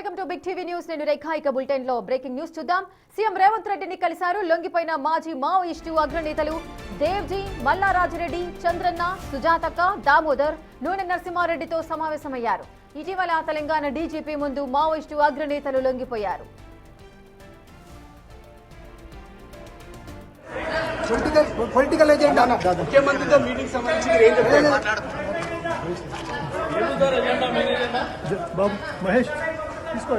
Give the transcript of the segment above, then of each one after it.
Welcome to big TV news. నేను రేఖా. ఇక bulletin లో బ్రేకింగ్ న్యూస్ చూద్దాం. సీఎం రేవంత్ రెడ్డిని కలిశారు లొంగిపోయిన మాజీ మావోయిస్టు అగ్రనేతలు దేవ్జీ, మల్లారాజిరెడ్డి, చంద్రన్న, సుజాతక్క, దామోదర్, నూనె నరసింహారెడ్డితో సమావేశమయ్యారు. ఇటీవల తెలంగాణ డీజీపీ ముందు మావోయిస్టు అగ్రనేతలు లొంగిపోయారు. పొలిటికల్ ఎజెండా ముఖ్యమంత్రితో మీటింగ్ సంబంధించి బాబు మహేష్ తీసుకో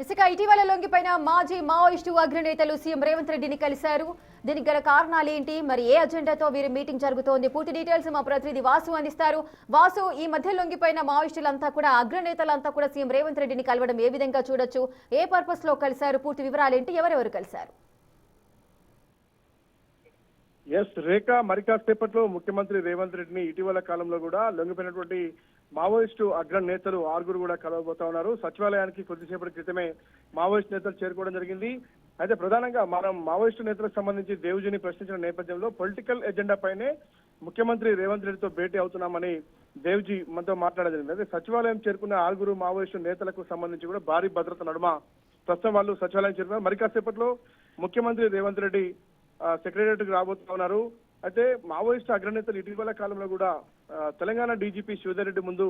ఇసుక ఇటీవల లొంగిపోయిన మాజీ మావోయిస్టు అగ్రనేతలు సీఎం రేవంత్ రెడ్డిని కలిశారు. దీనికి గల కారణాలేంటి, మరి ఏ అజెండాతో వీరి మీటింగ్ జరుగుతోంది, పూర్తి డీటెయిల్స్ మా ప్రతినిధి వాసు అందిస్తారు. వాసు, ఈ మధ్య లొంగిపోయిన మావోయిస్టులంతా కూడా అగ్రనేతలంతా కూడా సీఎం రేవంత్ రెడ్డిని కలవడం ఏ విధంగా చూడొచ్చు, ఏ పర్పస్ లో కలిశారు, పూర్తి వివరాలేంటి, ఎవరెవరు కలిశారు? రేఖ, మరి కాసేపట్లో ముఖ్యమంత్రి రేవంత్ రెడ్డిని ఇటీవల కాలంలో కూడా లొంగిపోయినటువంటి మావోయిస్టు అగ్ర నేతలు 6 కూడా కలవబోతా ఉన్నారు. సచివాలయానికి కొద్దిసేపటి క్రితమే మావోయిస్టు నేతలు చేరుకోవడం జరిగింది. అయితే ప్రధానంగా మనం మావోయిస్టు నేతలకు సంబంధించి దేవ్జీని ప్రశ్నించిన నేపథ్యంలో పొలిటికల్ ఎజెండా పైనే ముఖ్యమంత్రి రేవంత్ రెడ్డితో భేటీ అవుతున్నామని దేవ్జీ మనతో మాట్లాడడం జరిగింది. అయితే సచివాలయం చేరుకున్న 6 మావోయిస్టు నేతలకు సంబంధించి కూడా భారీ భద్రత నడుమ ప్రస్తుతం వాళ్ళు సచివాలయం చేరుకున్నారు. మరి కాసేపట్లో ముఖ్యమంత్రి రేవంత్ రెడ్డి సెక్రటరియట్ కి రాబోతా ఉన్నారు. అయితే మావోయిస్టు అగ్రనేతలు ఇటీవల కాలంలో కూడా తెలంగాణ డీజీపీ శ్రీధర్ రెడ్డి ముందు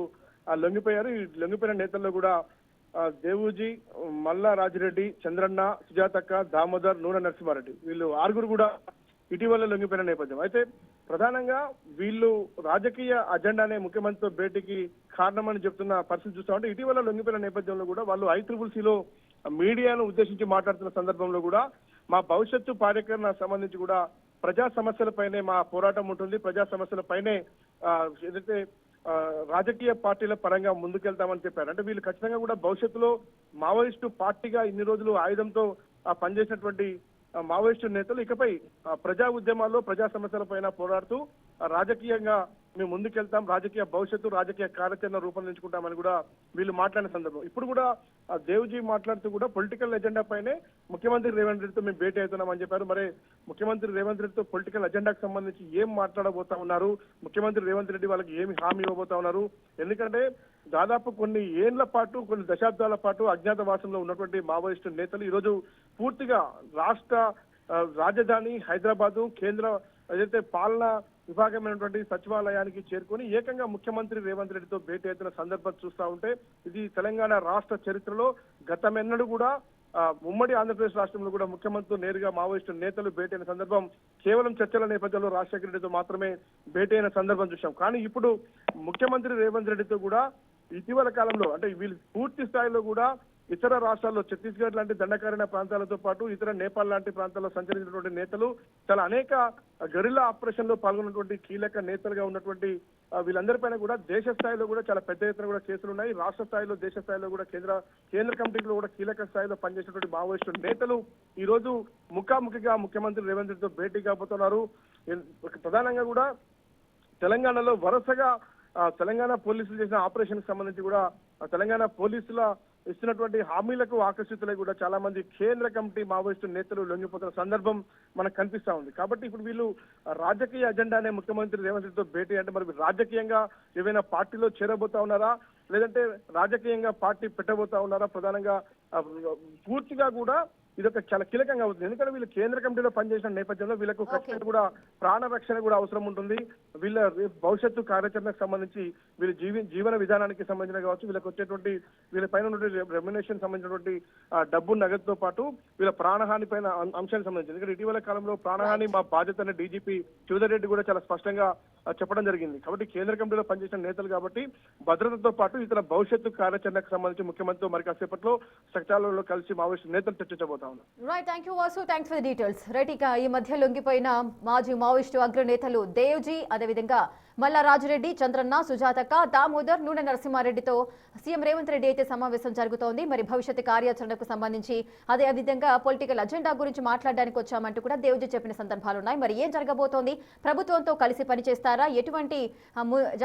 లొంగిపోయారు. ఈ లొంగిపోయిన నేతల్లో కూడా దేవూజీ, మల్లారాజిరెడ్డి, చంద్రన్న, సుజాతక్క, దామోదర్, నూనె నరసింహారెడ్డి వీళ్ళు 6 కూడా ఇటీవల లొంగిపోయిన నేపథ్యం. అయితే ప్రధానంగా వీళ్ళు రాజకీయ అజెండానే ముఖ్యమంత్రితో భేటీకి కారణమని చెప్తున్న పరిస్థితి చూస్తా ఉంటే ఇటీవల లొంగిపోయిన నేపథ్యంలో కూడా వాళ్ళు ICCCలో మీడియాను ఉద్దేశించి మాట్లాడుతున్న సందర్భంలో కూడా మా భవిష్యత్తు కార్యక్రమం సంబంధించి కూడా ప్రజా సమస్యలపైనే మా పోరాటం ఉంటుంది, ప్రజా సమస్యలపైనే ఏదైతే రాజకీయ పార్టీల పరంగా ముందుకెళ్తామని చెప్పారు. అంటే వీళ్ళు ఖచ్చితంగా కూడా భవిష్యత్తులో మావోయిస్టు పార్టీగా ఇన్ని రోజులు ఆయుధంతో పనిచేసినటువంటి మావోయిస్టు నేతలు ఇకపై ప్రజా ఉద్యమాల్లో ప్రజా సమస్యలపైన పోరాడుతూ రాజకీయంగా మేము ముందుకెళ్తాం, రాజకీయ భవిష్యత్తు, రాజకీయ కార్యాచరణ రూపొందించుకుంటామని కూడా వీళ్ళు మాట్లాడిన సందర్భం. ఇప్పుడు కూడా దేవ్జీ మాట్లాడుతూ కూడా పొలిటికల్ ఎజెండా పైనే ముఖ్యమంత్రి రేవంత్ రెడ్డితో మేము భేటీ అవుతున్నామని చెప్పారు. మరి ముఖ్యమంత్రి రేవంత్ రెడ్డితో పొలిటికల్ ఎజెండాకు సంబంధించి ఏం మాట్లాడబోతా ఉన్నారు, ముఖ్యమంత్రి రేవంత్ రెడ్డి వాళ్ళకి ఏమి హామీ ఇవ్వబోతా ఉన్నారు? ఎందుకంటే దాదాపు కొన్ని ఏళ్ల పాటు, కొన్ని దశాబ్దాల పాటు అజ్ఞాతవాసంలో ఉన్నటువంటి మావోయిస్టు నేతలు ఈరోజు పూర్తిగా రాష్ట్ర రాజధాని హైదరాబాదు కేంద్ర ఏదైతే పాలనా విభాగమైనటువంటి సచివాలయానికి చేరుకొని ఏకంగా ముఖ్యమంత్రి రేవంత్ రెడ్డితో భేటీ అవుతున్న సందర్భం చూస్తా ఉంటే ఇది తెలంగాణ రాష్ట్ర చరిత్రలో గతమెన్నడూ కూడా ఉమ్మడి ఆంధ్రప్రదేశ్ రాష్ట్రంలో కూడా ముఖ్యమంత్రితో నేరుగా మావోయిస్టు నేతలు భేటీ అయిన సందర్భం కేవలం చర్చల నేపథ్యంలో రాజశేఖర రెడ్డితో మాత్రమే భేటీ అయిన సందర్భం చూసాం. కానీ ఇప్పుడు ముఖ్యమంత్రి రేవంత్ రెడ్డితో కూడా ఇటీవల కాలంలో అంటే వీళ్ళు పూర్తి స్థాయిలో కూడా ఇతర రాష్ట్రాల్లో ఛత్తీస్గఢ్ లాంటి దండకారణ్య ప్రాంతాలతో పాటు ఇతర నేపాల్ లాంటి ప్రాంతాల్లో సంచరించినటువంటి నేతలు చాలా అనేక గెరిల్లా ఆపరేషన్ లో పాల్గొన్నటువంటి కీలక నేతలుగా ఉన్నటువంటి వీళ్ళందరిపైన కూడా దేశ స్థాయిలో కూడా చాలా పెద్ద ఎత్తున కూడా కేసులు ఉన్నాయి. రాష్ట్ర స్థాయిలో, దేశ స్థాయిలో కూడా కేంద్ర కమిటీలో కూడా కీలక స్థాయిలో పనిచేసినటువంటి మావోయిస్టు నేతలు ఈ రోజు ముఖాముఖిగా ముఖ్యమంత్రి రేవంత్ రెడ్డితో భేటీ కాబోతున్నారు. ప్రధానంగా కూడా తెలంగాణలో వరుసగా తెలంగాణ పోలీసులు చేసిన ఆపరేషన్ కి సంబంధించి కూడా తెలంగాణ పోలీసుల ఇస్తున్నటువంటి హామీలకు ఆకర్షితులై కూడా చాలా మంది కేంద్ర కమిటీ మావోయిస్టు నేతలు లొంగిపోతున్న సందర్భం మనకు కనిపిస్తా ఉంది. కాబట్టి ఇప్పుడు వీళ్ళు రాజకీయ అజెండానే ముఖ్యమంత్రి రేవంత్ రెడ్డితో భేటీ అంటే మరి రాజకీయంగా ఏవైనా పార్టీలో చేరబోతా ఉన్నారా, లేదంటే రాజకీయంగా పార్టీ పెట్టబోతా ఉన్నారా? ప్రధానంగా పూర్తిగా కూడా ఇదొక చాలా కీలకంగా అవుతుంది. ఎందుకంటే వీళ్ళు కేంద్ర కమిటీలో పనిచేసిన నేపథ్యంలో వీళ్ళకు ఖచ్చితంగా కూడా ప్రాణ రక్షణ కూడా అవసరం ఉంటుంది. వీళ్ళ భవిష్యత్తు కార్యాచరణకు సంబంధించి వీళ్ళ జీవన విధానానికి సంబంధించిన కావచ్చు, వీళ్ళకి వచ్చేటువంటి వీళ్ళ పైన ఉన్నటువంటి రెమ్యునేషన్ సంబంధించినటువంటి డబ్బు నగదుతో పాటు వీళ్ళ ప్రాణహాని పైన అంశానికి సంబంధించి ఎందుకంటే ఇటీవల కాలంలో ప్రాణహాని మా బాధ్యత అనే డీజీపీ శ్రీధర్ రెడ్డి కూడా చాలా స్పష్టంగా చెప్పడం జరిగింది. కాబట్టి కేంద్ర కమిటీలో పనిచేసిన నేతలు కాబట్టి భద్రతతో పాటు ఇతర భవిష్యత్తు కార్యాచరణకు సంబంధించి ముఖ్యమంత్రితో మరి కాసేపట్లో సచివాలయంలో కలిసి మావోయిస్టు నేతలు చర్చించబోతారు. కొనసాగుతా ఉంది. Right, thank you Vasu, thanks for the details. Right, ఇక ఈ మధ్య లొంగిపోయిన మాజీ మావోయిస్టు అగ్రనేతలు దేవ్జీ, అదేవిధంగా మల్లా రాజురెడ్డి, చంద్రన్న, సుజాతక్క, దామోదర్, నూనె నరసింహారెడ్డితో సీఎం రేవంత్ రెడ్డి అయితే సమావేశం జరుగుతోంది. మరి భవిష్యత్తు కార్యాచరణకు సంబంధించి అదే విధంగా పొలిటికల్ అజెండా గురించి మాట్లాడడానికి వచ్చామంటూ కూడా దేవ్జీ చెప్పిన సందర్భాలు ఉన్నాయి. మరి ఏం జరగబోతోంది? ప్రభుత్వంతో కలిసి పనిచేస్తారా? ఎటువంటి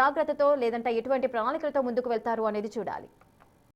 జాగ్రత్తతో లేదంటే ఎటువంటి ప్రణాళికలతో ముందుకు వెళ్తారు అనేది చూడాలి.